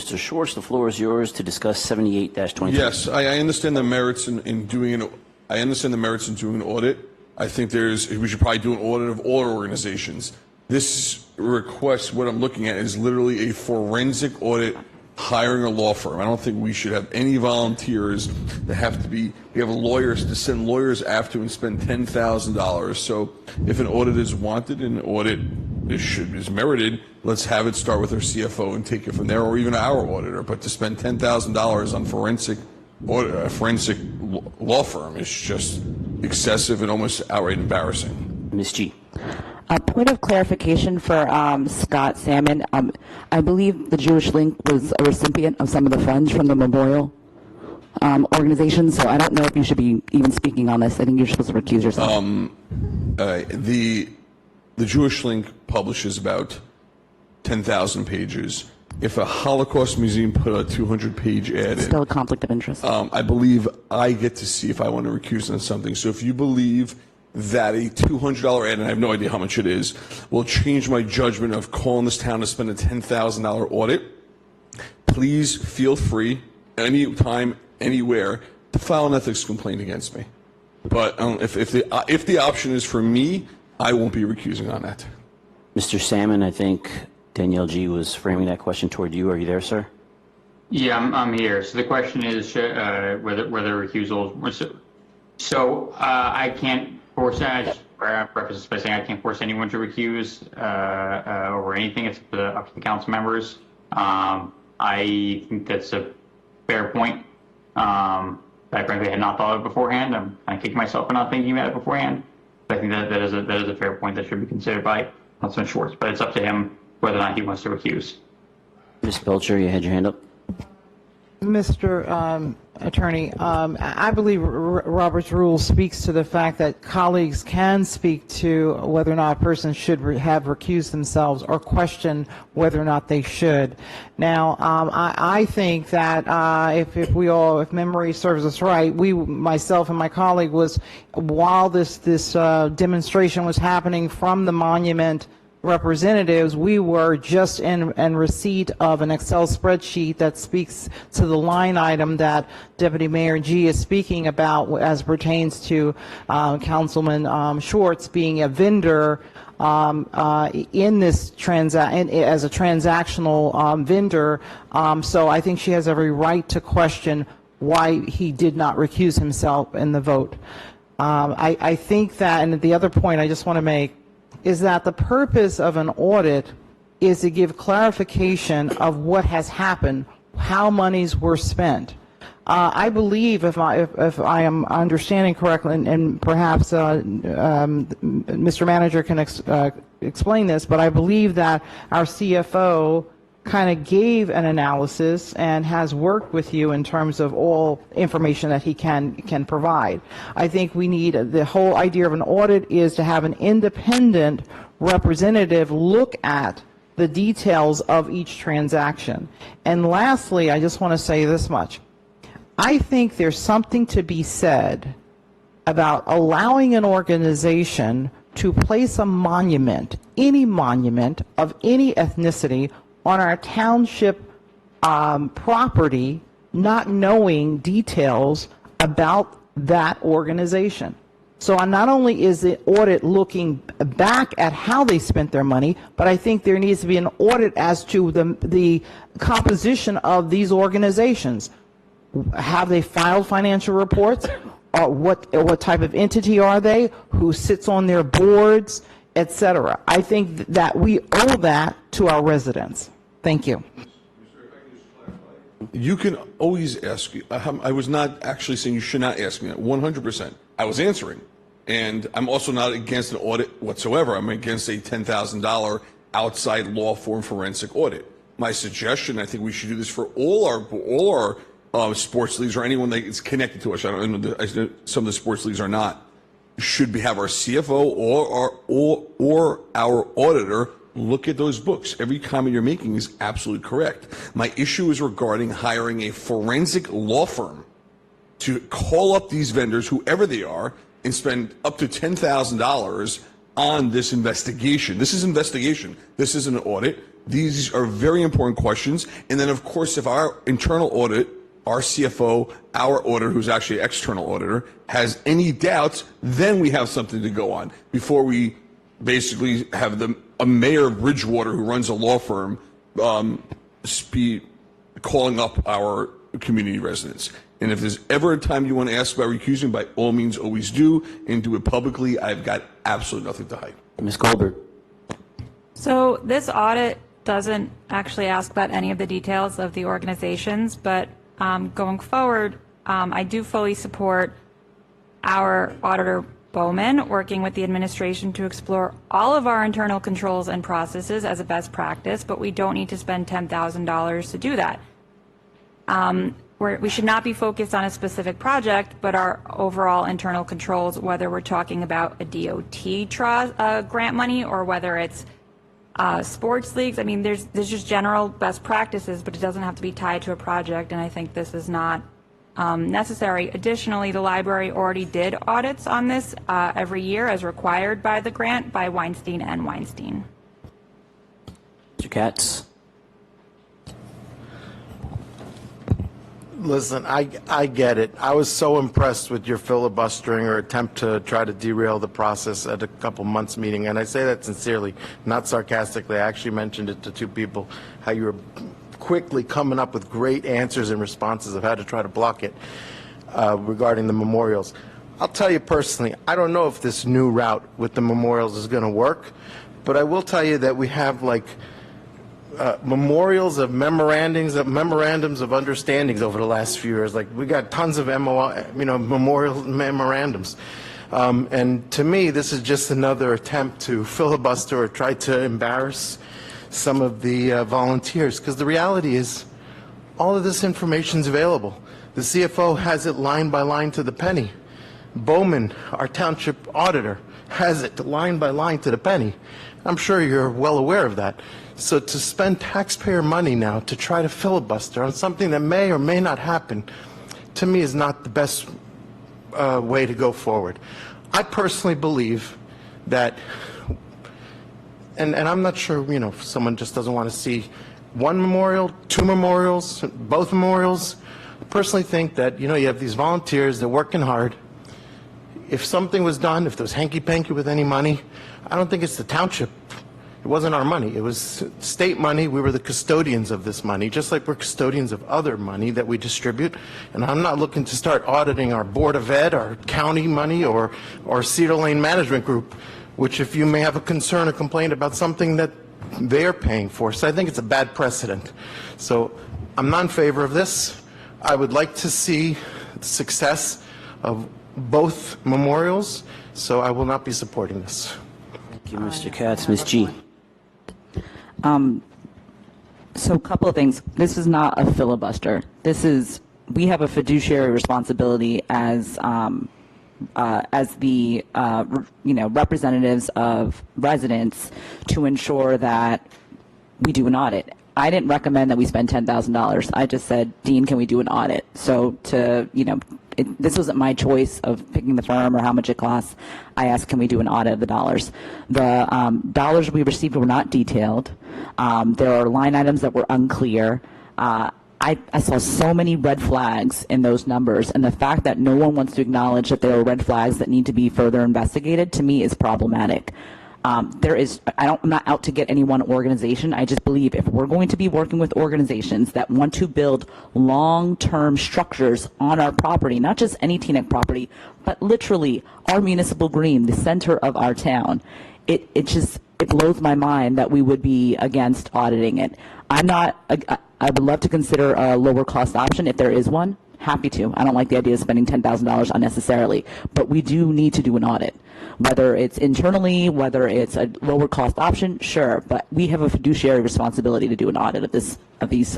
Mr. Schwartz, the floor is yours to discuss 78-23. Yes, I understand the merits in doing an. I understand the merits in doing an audit. I think we should probably do an audit of all our organizations. This request, what I'm looking at, is literally a forensic audit hiring a law firm. I don't think we should have any volunteers that have to be. We have lawyers to send lawyers after and spend $10,000. So if an audit is wanted and an audit is merited, let's have it start with our CFO and take it from there, or even our auditor. But to spend $10,000 on forensic law firm is just excessive and almost outright embarrassing. Ms. Gee. A point of clarification for Scott Salmon. I believe the Jewish Link was a recipient of some of the funds from the Memorial organization, so I don't know if you should be even speaking on this. I think you're supposed to recuse yourself. The Jewish Link publishes about 10,000 pages. If a Holocaust museum put a 200-page ad in, still a conflict of interest. I believe I get to see if I want to recuse on something. So if you believe that a $200 ad, and I have no idea how much it is, will change my judgment of calling this town to spend a $10,000 audit, please feel free, anytime, anywhere, to file an ethics complaint against me. But if the option is for me, I won't be recusing on that. Mr. Salmon, I think Danielle Gee was framing that question toward you. Are you there, sir? Yeah, I'm here. So the question is whether recusal. So I can't force that. Preface by saying I can't force anyone to recuse over anything. It's up to the council members. I think that's a fair point. I frankly had not thought of it beforehand. I'm kind of kicking myself for not thinking about it beforehand. But I think that is a fair point that should be considered by Councilman Schwartz. But it's up to him whether or not he wants to recuse. Ms. Belcher, you had your hand up. Mr. Attorney, I believe Robert's rule speaks to the fact that colleagues can speak to whether or not a person should have recused themselves or question whether or not they should. Now, I think that if memory serves us right, myself and my colleague while this demonstration was happening from the monument representatives, we were just in receipt of an Excel spreadsheet that speaks to the line item that Deputy Mayor Gee is speaking about as pertains to Councilman Schwartz being a vendor in this as a transactional vendor. So I think she has every right to question why he did not recuse himself in the vote. I think that, and the other point I just want to make is that the purpose of an audit is to give clarification of what has happened, how monies were spent. I believe, if I am understanding correctly, and perhaps Mr. Manager can explain this, but I believe that our CFO kind of gave an analysis and has worked with you in terms of all information that he can provide. I think we need, the whole idea of an audit is to have an independent representative look at the details of each transaction. And lastly, I just want to say this much. I think there's something to be said about allowing an organization to place a monument, any monument of any ethnicity, on our township property, not knowing details about that organization. So not only is the audit looking back at how they spent their money, but I think there needs to be an audit as to the composition of these organizations. Have they filed financial reports? What type of entity are they? Who sits on their boards, etc. I think that we owe that to our residents. Thank you. You can always ask. I was not actually saying you should not ask me that. 100%. I was answering. And I'm also not against an audit whatsoever. I'm against a $10,000 outside law firm forensic audit. My suggestion, I think we should do this for all our sports leagues or anyone that is connected to us. I know some of the sports leagues are not. Should we have our CFO or our auditor look at those books? Every comment you're making is absolutely correct. My issue is regarding hiring a forensic law firm to call up these vendors, whoever they are, and spend up to $10,000 on this investigation. This is investigation. This is an audit. These are very important questions. And then, of course, if our internal audit, our CFO, our auditor, who's actually an external auditor, has any doubts, then we have something to go on before we basically have a mayor of Bridgewater who runs a law firm calling up our community residents. And if there's ever a time you want to ask about recusing, by all means, always do, and do it publicly. I've got absolutely nothing to hide. Ms. Goldberg. So this audit doesn't actually ask about any of the details of the organizations, but going forward, I do fully support our auditor Bowman working with the administration to explore all of our internal controls and processes as a best practice, but we don't need to spend $10,000 to do that. We should not be focused on a specific project, but our overall internal controls, whether we're talking about a DOT grant money or whether it's sports leagues. I mean, there's just general best practices, but it doesn't have to be tied to a project, and I think this is not necessary. Additionally, the library already did audits on this every year as required by the grant by Weinstein and Weinstein. Mr. Katz. Listen, I get it. I was so impressed with your filibustering or attempt to try to derail the process at a couple months meeting, and I say that sincerely, not sarcastically. I actually mentioned it to two people, how you were quickly coming up with great answers and responses of how to try to block it regarding the memorials. I'll tell you personally, I don't know if this new route with the memorials is going to work, but I will tell you that we have like memorials of memorandums of understandings over the last few years. Like we got tons of memorial memorandums. And to me, this is just another attempt to filibuster or try to embarrass some of the volunteers, because the reality is all of this information is available. The CFO has it line by line to the penny. Bowman, our township auditor, has it line by line to the penny. I'm sure you're well aware of that. So to spend taxpayer money now to try to filibuster on something that may or may not happen, to me is not the best way to go forward. I personally believe that, and I'm not sure, if someone just doesn't want to see one memorial, two memorials, both memorials. I personally think that, you have these volunteers, they're working hard. If something was done, if there was hanky-panky with any money, I don't think it's the township. It wasn't our money. It was state money. We were the custodians of this money, just like we're custodians of other money that we distribute. And I'm not looking to start auditing our Board of Ed, our county money, or Cedar Lane Management Group, which if you may have a concern or complaint about something that they're paying for. So I think it's a bad precedent. So I'm not in favor of this. I would like to see the success of both memorials, so I will not be supporting this. Thank you, Mr. Katz. Ms. Gee. So a couple of things. This is not a filibuster. We have a fiduciary responsibility as the representatives of residents to ensure that we do an audit. I didn't recommend that we spend $10,000. I just said, Dean, can we do an audit? So this wasn't my choice of picking the firm or how much it costs. I asked, can we do an audit of the dollars? The dollars we received were not detailed. There are line items that were unclear. I saw so many red flags in those numbers, and the fact that no one wants to acknowledge that there are red flags that need to be further investigated, to me, is problematic. I'm not out to get any one organization. I just believe if we're going to be working with organizations that want to build long-term structures on our property, not just any Teaneck property, but literally our municipal green, the center of our town, it blows my mind that we would be against auditing it. I would love to consider a lower cost option if there is one. Happy to. I don't like the idea of spending $10,000 unnecessarily, but we do need to do an audit. Whether it's internally, whether it's a lower cost option, sure, but we have a fiduciary responsibility to do an audit of these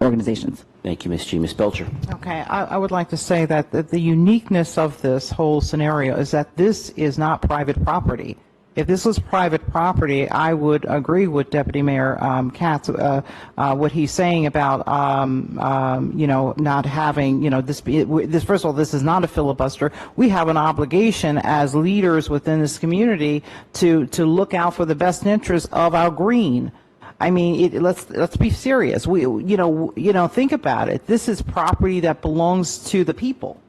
organizations. Thank you, Ms. Gee. Ms. Belcher. Okay, I would like to say that the uniqueness of this whole scenario is that this is not private property. If this was private property, I would agree with Deputy Mayor Katz, what he's saying about, not having, this, first of all, this is not a filibuster. We have an obligation as leaders within this community to look out for the best interests of our green. I mean, let's be serious. Think about it. This is property that belongs to the people.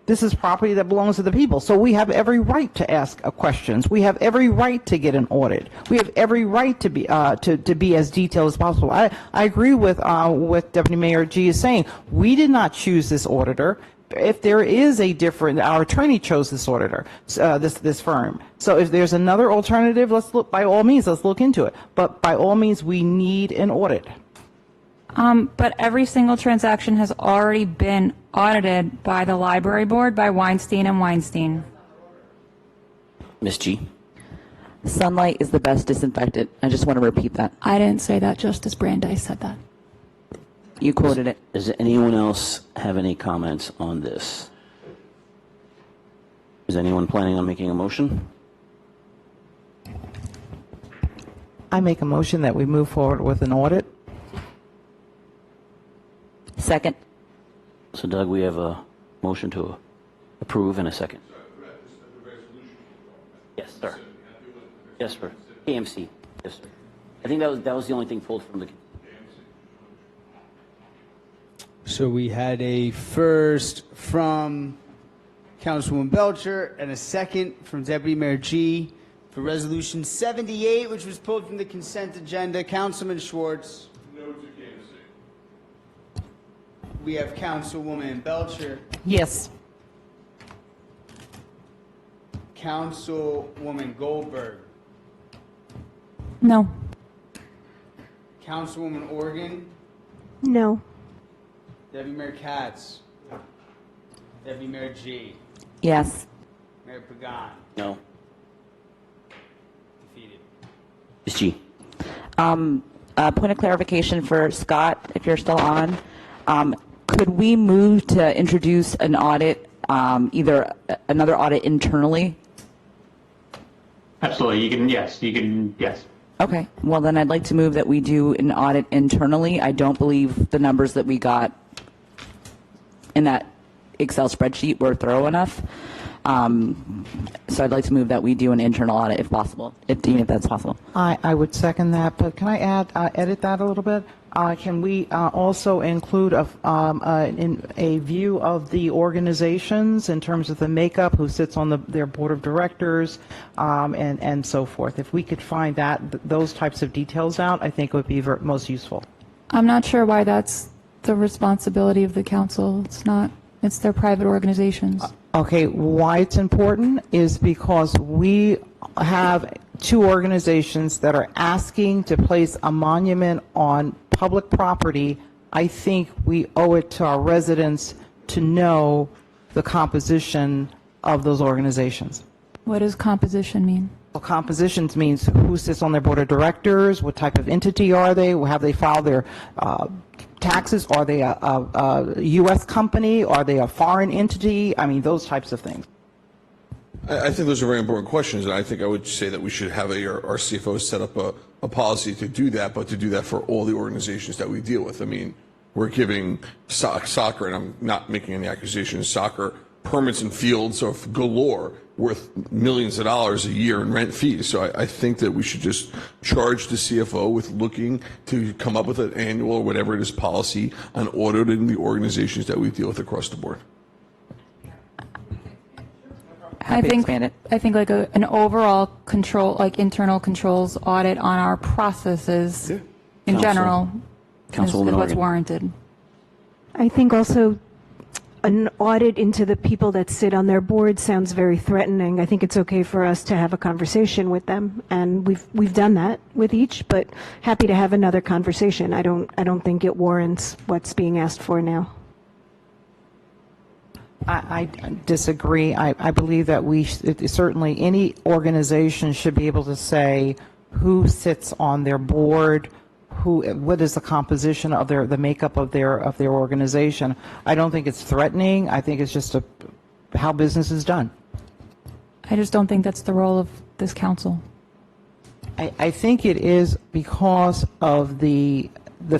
This is property that belongs to the people. So we have every right to ask questions. We have every right to get an audit. We have every right to be as detailed as possible. I agree with Deputy Mayor Gee is saying. We did not choose this auditor. If there is a different, our attorney chose this auditor, this firm. So if there's another alternative, by all means, let's look into it. But by all means, we need an audit. But every single transaction has already been audited by the library board, by Weinstein and Weinstein. Ms. G? Sunlight is the best disinfectant. I just want to repeat that. I didn't say that, Justice Brandeis said that. You quoted it. Does anyone else have any comments on this? Is anyone planning on making a motion? I make a motion that we move forward with an audit. Second. So Doug, we have a motion to approve in a second. Yes, sir. Yes, sir. AMC. Yes, sir. I think that was the only thing pulled from the. So we had a first from Councilwoman Belcher and a second from Deputy Mayor Gee for Resolution 78, which was pulled from the consent agenda. Councilman Schwartz. No to KMC. We have Councilwoman Belcher. Yes. Councilwoman Goldberg. No. Councilwoman Organ. No. Deputy Mayor Katz. Deputy Mayor Gee. Yes. Mayor Pagan. No. Defeated. Ms. G? Point of clarification for Scott, if you're still on. Could we move to introduce an audit, either another audit internally? Absolutely. Yes. Okay. Well, then I'd like to move that we do an audit internally. I don't believe the numbers that we got in that Excel spreadsheet were thorough enough. So I'd like to move that we do an internal audit if possible, if that's possible. I would second that, but can I edit that a little bit? Can we also include a view of the organizations in terms of the makeup, who sits on their board of directors, and so forth? If we could find those types of details out, I think it would be most useful. I'm not sure why that's the responsibility of the council. It's not. It's their private organizations. Okay, why it's important is because we have two organizations that are asking to place a monument on public property. I think we owe it to our residents to know the composition of those organizations. What does composition mean? Well, compositions means who sits on their board of directors, what type of entity are they, have they filed their taxes, are they a U.S. company, are they a foreign entity? I mean, those types of things. I think those are very important questions, and I think I would say that we should have our CFO set up a policy to do that, but to do that for all the organizations that we deal with. I mean, we're giving soccer, and I'm not making any accusations, soccer permits and fields of galore worth millions of dollars a year in rent fees. So I think that we should just charge the CFO with looking to come up with an annual or whatever it is policy on auditing the organizations that we deal with across the board. I think like an overall control, like internal controls audit on our processes in general is what's warranted. I think also an audit into the people that sit on their board sounds very threatening. I think it's okay for us to have a conversation with them, and we've done that with each, but happy to have another conversation. I don't think it warrants what's being asked for now. I disagree. I believe that certainly any organization should be able to say who sits on their board, what is the composition of the makeup of their organization. I don't think it's threatening. I think it's just how business is done. I just don't think that's the role of this council. I think it is because of the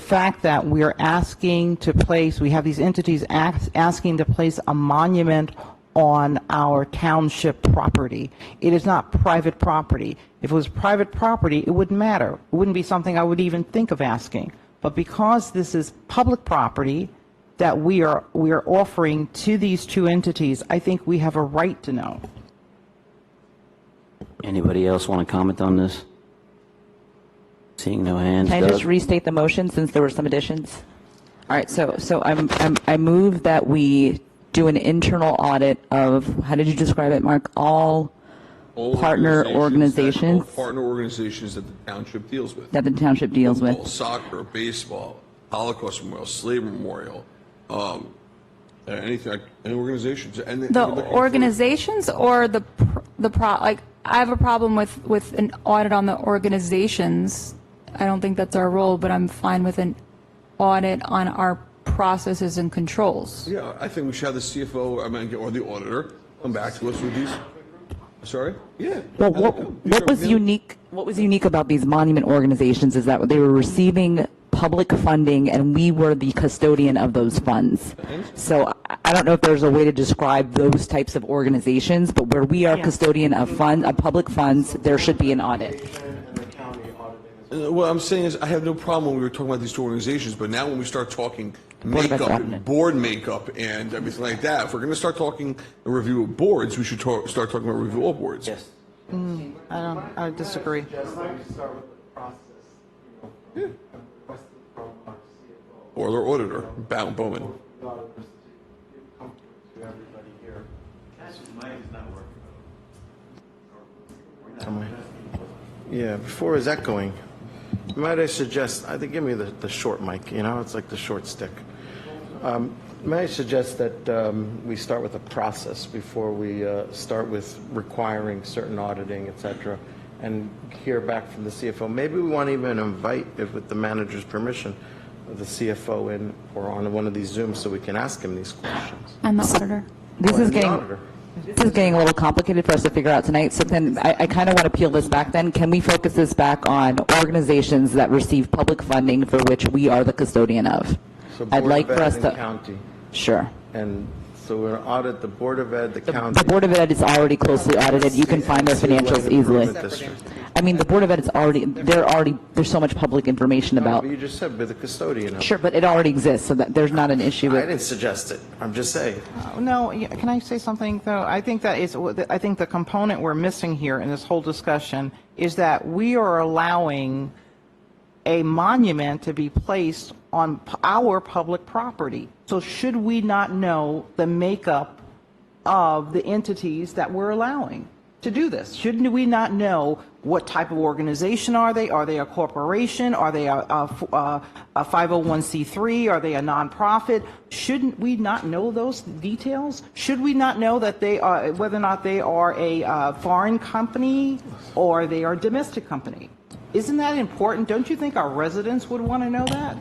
fact that we are asking to place, we have these entities asking to place a monument on our township property. It is not private property. If it was private property, it wouldn't matter. It wouldn't be something I would even think of asking. But because this is public property that we are offering to these two entities, I think we have a right to know. Anybody else want to comment on this? Seeing no hands. Can I just Doug? restate the motion since there were some additions? All right, so I move that we do an internal audit of, how did you describe it, Mark? All partner organizations Partner organizations that the township deals with. that the township deals with. Football, soccer, baseball, Holocaust Memorial, Slave Memorial, anything, any organizations. And The organizations or like, I have a problem with an audit on the organizations. I don't think that's our role, but I'm fine with an audit on our processes and controls. Yeah, I think we should have the CFO, or the auditor come back to us with these. Sorry? Yeah. Well, what was unique about these monument organizations is that they were receiving public funding and we were the custodian of those funds. So I don't know if there's a way to describe those types of organizations, but where we are custodian of public funds, there should be an audit. What I'm saying is, I have no problem when we were talking about these two organizations, but now when we start talking makeup and board makeup and everything like that, if we're going to start talking a review of boards, we should start talking about review of boards. Yes. I disagree. Yeah. Or their auditor, Bowman. Yeah, before is echoing. Might I suggest, I think, give me the short mic, it's like the short stick. May I suggest that we start with a process before we start with requiring certain auditing, et cetera, and hear back from the CFO. Maybe we want to even invite, if with the manager's permission, the CFO in or on one of these Zooms so we can ask him these questions. And the auditor. This is The auditor. getting a little complicated for us to figure out tonight, so then I kind of want to peel this back then. Can we focus this back on organizations that receive public funding for which we are the custodian of? So I'd Board like of for Ed us and to, County. sure. And so we're going to audit the Board of Ed, the county. The Board of Ed is already closely audited. You can find their financials easily. Improvement District. I mean, the Board of Ed is there's so much public information No, about. but you just said we're the custodian of. Sure, but it already exists, so that there's not an issue I with. didn't suggest it. I'm just saying. No, can I say something, though? I think the component we're missing here in this whole discussion is that we are allowing a monument to be placed on our public property. So should we not know the makeup of the entities that we're allowing to do this? Shouldn't we not know what type of organization are they? Are they a corporation? Are they a 501c3? Are they a nonprofit? Shouldn't we not know those details? Should we not know that they are, whether or not they are a foreign company or they are a domestic company? Isn't that important? Don't you think our residents would want to know that?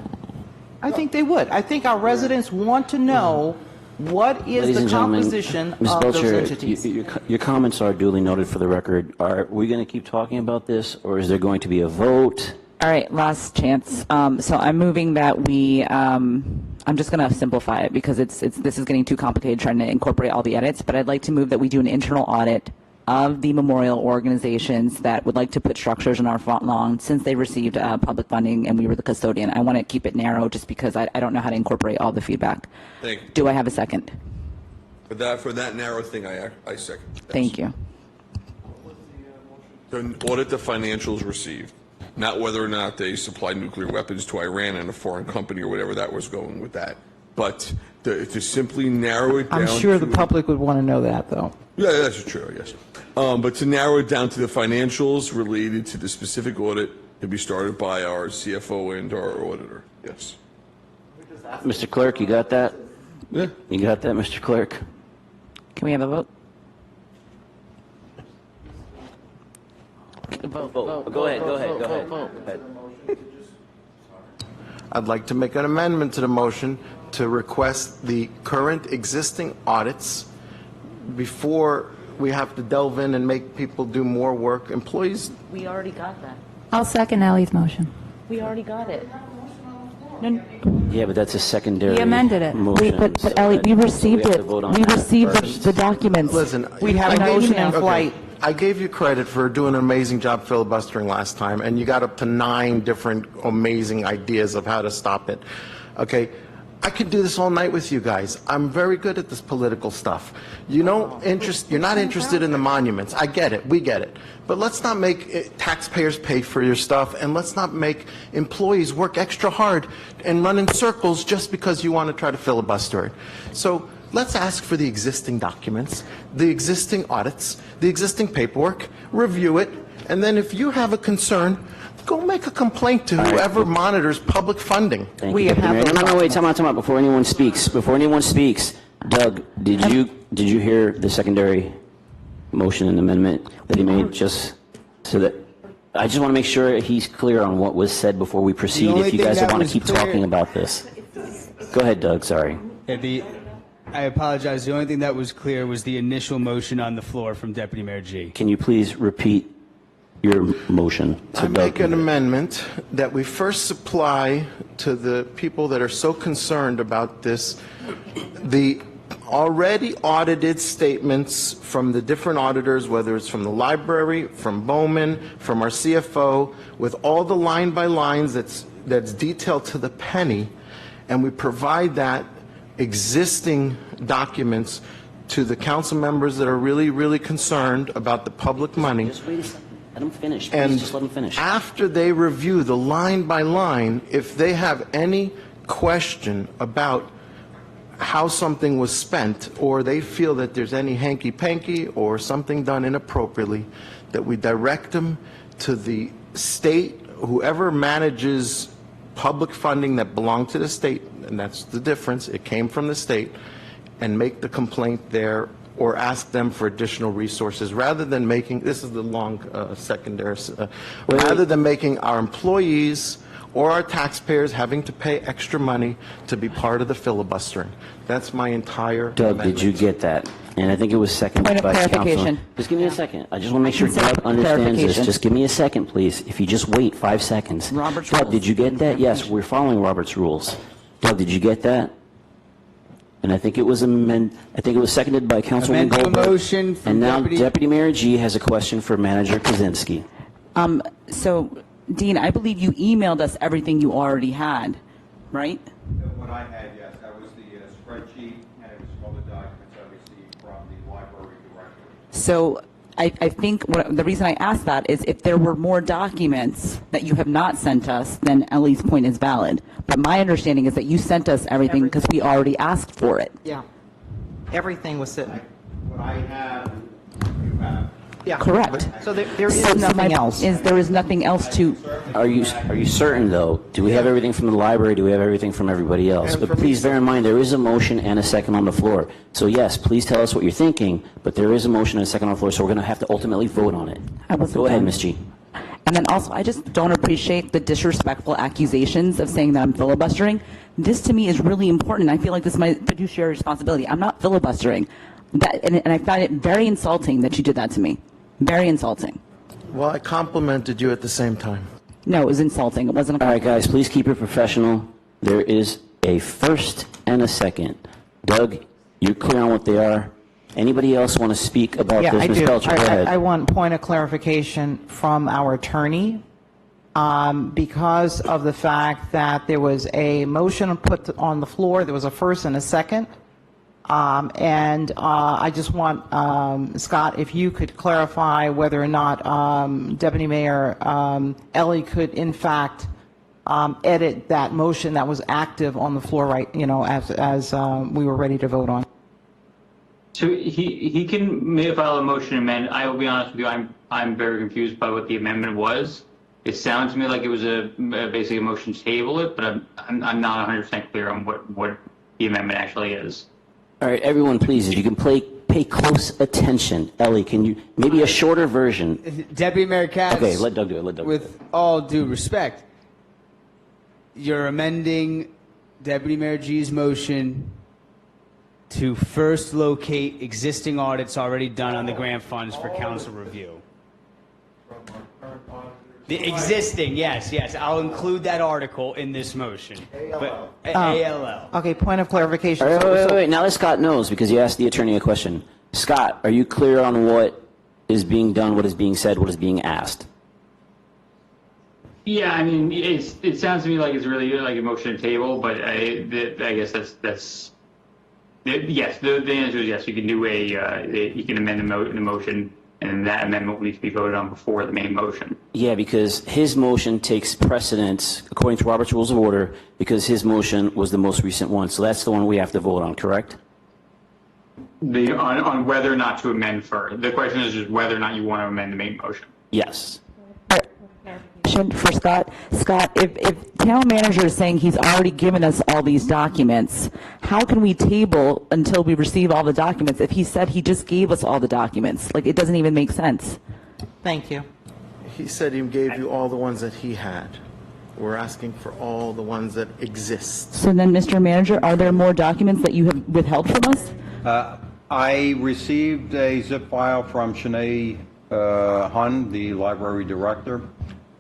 I think they would. I think our residents want to know what is Ladies the and gentlemen, composition Ms. of those Belcher, entities. your comments are duly noted for the record. Are we going to keep talking about this, or is there going to be a vote? All right, last chance. So I'm moving that we, I'm just going to simplify it because this is getting too complicated trying to incorporate all the edits, but I'd like to move that we do an internal audit of the memorial organizations that would like to put structures in our front lawn since they received public funding and we were the custodian. I want to keep it narrow just because I don't know how to incorporate all the feedback. Thank you. Do I have a second? Thank you. To audit the financials received, not whether or not they supplied nuclear weapons to Iran and a foreign company or whatever that was going with that, but to simply narrow it down. I'm sure the to- public would want to know that, though. Yeah, that's true, yes. But to narrow it down to the financials related to the specific audit to be started by our CFO and our auditor, yes. Mr. Clerk, you got that? Yeah. You got that, Mr. Clerk? Can we have a vote? Vote. Go ahead. I'd like to make an amendment to the motion to request the current existing audits before we have to delve in and make people do more work. Employees, We already got that. I'll second Ellie's motion. We already got it. Yeah, but that's a secondary. He amended it. Motion, But Ellie, we received have it. to vote on We that received first. the documents. Listen, We have I a gave motion you- in flight. I gave you credit for doing an amazing job filibustering last time, and you got up to 9 different amazing ideas of how to stop it. Okay? I could do this all night with you guys. I'm very good at this political stuff. You're not interested in the monuments. I get it. We get it. But let's not make taxpayers pay for your stuff, and let's not make employees work extra hard and run in circles just because you want to try to filibuster it. So let's ask for the existing documents, the existing audits, the existing paperwork, review it, and then if you have a concern, go make a complaint to whoever monitors public funding. Thank We you, Deputy have Mayor. those No, wait, time out. Before anyone speaks, Doug, did you hear the secondary motion and amendment that he made? Just so that, I just want to make sure he's clear on what was said before we proceed, only if you thing guys that want to was keep clear- talking about this. Go ahead, Doug, sorry. I apologize. The only thing that was clear was the initial motion on the floor from Deputy Mayor Gee. Can you please repeat your motion? I make an amendment that we first supply to the people that are so concerned about this, the already audited statements from the different auditors, whether it's from the library, from Bowman, from our CFO, with all the line by lines that's detailed to the penny, and we provide that existing documents to the council members that are really, really concerned about the public money. Just wait a second. Let him finish. Please, And just let him finish. after they review the line by line, if they have any question about how something was spent, or they feel that there's any hanky-panky or something done inappropriately, that we direct them to the state, whoever manages public funding that belong to the state, and that's the difference, it came from the state, and make the complaint there, or ask them for additional resources, rather than making, this is the long secondary, rather than making our employees or our taxpayers having to pay extra money to be part of the filibustering. That's my entire Doug, amendment. did you get that? And I think it was seconded Point of by clarification. Councilman. Just give me a second. I just want to make sure Consent Doug understands this. clarification. Just give me a second, please. If you just wait 5 seconds. Robert's Doug, rules. did you get that? Yes, we're following Robert's rules. Doug, did you get that? And I think it was seconded by Councilwoman Amend the Goldberg. motion from And now Deputy- Deputy Mayor Gee has a question for Manager Kaczynski. So, Dean, I believe you emailed us everything you already had, right? What I had, yes, that was the spreadsheet, and it was all the documents I received from the library director. So I think the reason I asked that is if there were more documents that you have not sent us, then Ellie's point is valid. But my understanding is that you sent us everything because we already asked for it. Yeah. Everything was sitting. What I have, you have. Yeah. Correct. So there is So nothing my- else. There is nothing else to, Are you certain, though? Do we have everything from the library? Do we have everything from everybody else? And But from please each- bear in mind, there is a motion and a second on the floor. So yes, please tell us what you're thinking, but there is a motion and a second on the floor, so we're going to have to ultimately vote on it. I wasn't Go ahead, done. Ms. G. and then also I just don't appreciate the disrespectful accusations of saying that I'm filibustering. This to me is really important. I feel like this is my fiduciary responsibility. I'm not filibustering. And I find it very insulting that you did that to me. Very insulting. Well, I complimented you at the same time. No, it was insulting. It wasn't a All right, guys, please keep it professional. There is a first and a second. Doug, you're clear on what they are. Anybody else want to speak about Yeah, this? I Ms. do. Belcher, go ahead. I want point of clarification from our attorney. Because of the fact that there was a motion put on the floor, there was a first and a second. And I just want, Scott, if you could clarify whether or not Deputy Mayor Ellie could in fact edit that motion that was active on the floor, right, as we were ready to vote on. So he can file a motion amend. I will be honest with you, I'm very confused by what the amendment was. It sounds to me like it was basically a motion to table it, but I'm not 100% clear on what the amendment actually is. All right, everyone, please, if you can pay close attention. Ellie, can you, maybe a shorter version? Deputy Mayor Katz. Okay, let Doug do it, let Doug do it. With all due respect, you're amending Deputy Mayor Gee's motion to first locate existing audits already done on the grant funds for council review. The existing, yes, yes. I'll include that article in this motion. But ALL. Okay, point of clarification. All right, So- wait. Now that Scott knows, because you asked the attorney a question. Scott, are you clear on what is being done, what is being said, what is being asked? Yeah, I mean, it sounds to me like it's really like a motion to table, but I guess that's yes. The answer is yes. You can do you can amend the motion, and that amendment will need to be voted on before the main motion. Yeah, because his motion takes precedence, according to Robert's Rules of Order, because his motion was the most recent one. So that's the one we have to vote on, correct? On whether or not to amend for. The question is just whether or not you want to amend the main motion. Yes. For Scott, if town manager is saying he's already given us all these documents, how can we table until we receive all the documents if he said he just gave us all the documents? Like, it doesn't even make sense. Thank you. He said he gave you all the ones that he had. We're asking for all the ones that exist. So then, Mr. Manager, are there more documents that you have withheld from us? I received a zip file from Shanae Hun, the library director,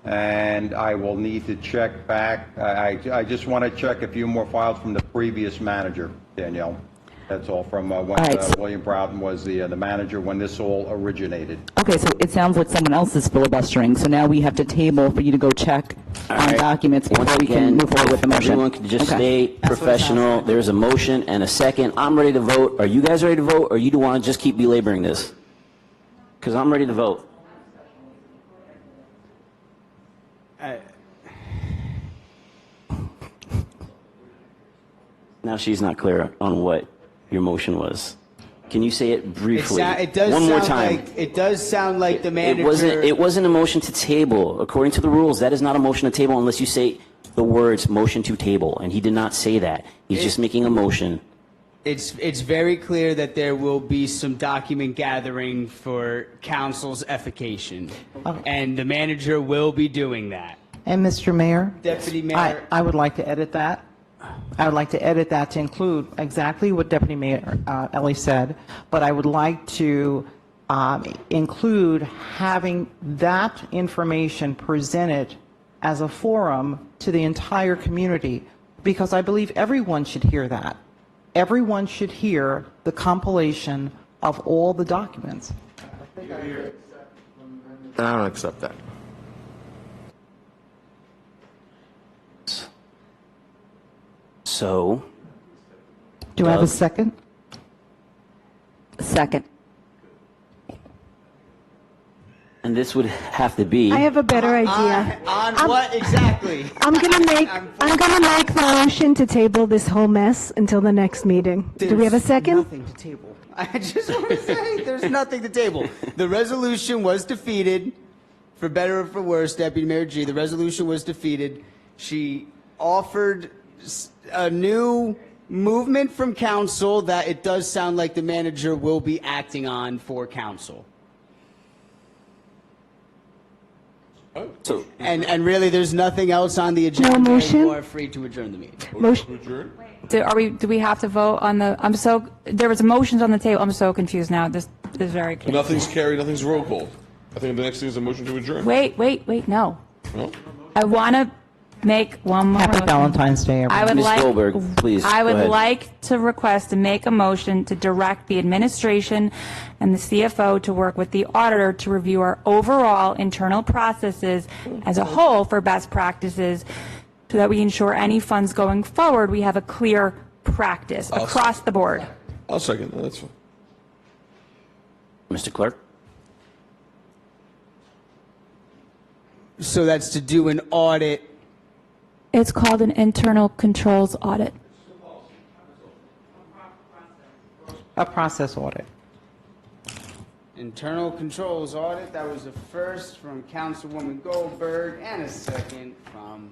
and I will need to check back. I just want to check a few more files from the previous manager, Danielle. That's all, from when right. William Broughton was the manager when this all originated. Okay, so it sounds like someone else is filibustering, so now we have to table for you to go check on right. documents before Once we can again, move forward with the motion. everyone can just Okay. stay what it sounds professional. like. There's a motion and a second. I'm ready to vote. Are you guys ready to vote, or you do want to just keep belaboring this? Because I'm ready to vote. Now she's not clear on what your motion was. Can you say it briefly? It does one more sound time. like it does sound like the manager. It wasn't a motion to table. According to the rules, that is not a motion to table unless you say the words motion to table, and he did not say that. He's just making a motion. It's very clear that there will be some document gathering for council's effication, and the manager will be doing that. And Mr. Mayor? Deputy Mayor. I would like to edit that. I would like to edit that to include exactly what Deputy Mayor Ellie said, but I would like to include having that information presented as a forum to the entire community, because I believe everyone should hear that. Everyone should hear the compilation of all the documents. And I don't accept that. So, Do I have a Doug? second? Second. and this would have to be. I have a better idea. On what exactly? I'm gonna make the motion to table this whole mess until the next meeting. Do we have a second? Nothing to table. I just want to say there's nothing to table. The resolution was defeated, for better or for worse, Deputy Mayor Gee. The resolution was defeated. She offered a new movement from council that it does sound like the manager will be acting on for council. So, And really, there's nothing else on the agenda. No motion? You are free to adjourn the meeting. Motion. Adjourn? Do we have to vote on there was motions on the table. I'm so confused now. This is very But confusing. nothing's carried, nothing's roll call. I think the next thing is a motion to adjourn. Wait, no. No? I want to make one more Happy motion. Valentine's Day, everyone. I would Ms. like, Goldberg, please, I go would ahead. like to request to make a motion to direct the administration and the CFO to work with the auditor to review our overall internal processes as a whole for best practices so that we ensure any funds going forward, we have a clear practice across the board. I'll second that, that's fine. Mr. Clerk? So that's to do an audit. It's called an internal controls audit. A process audit. Internal controls audit. That was a first from Councilwoman Goldberg and a second from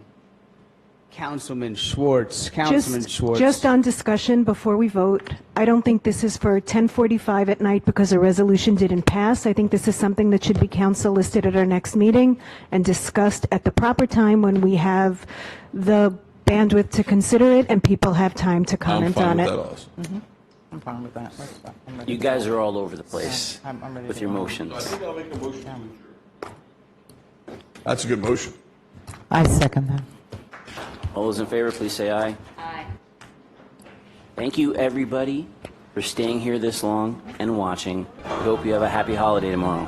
Councilman Schwartz. Councilman Schwartz. Just on discussion before we vote, I don't think this is for 10:45 at night because a resolution didn't pass. I think this is something that should be council listed at our next meeting and discussed at the proper time when we have the bandwidth to consider it and people have time to I'm comment fine on with it. that also. I'm fine with that. I'm ready You to guys vote. are all over the place I'm ready with to your vote. motions. I think I'll make a motion to adjourn. That's a good motion. I second that. All those in favor, please say aye. Aye. Thank you, everybody, for staying here this long and watching. I hope you have a happy holiday tomorrow.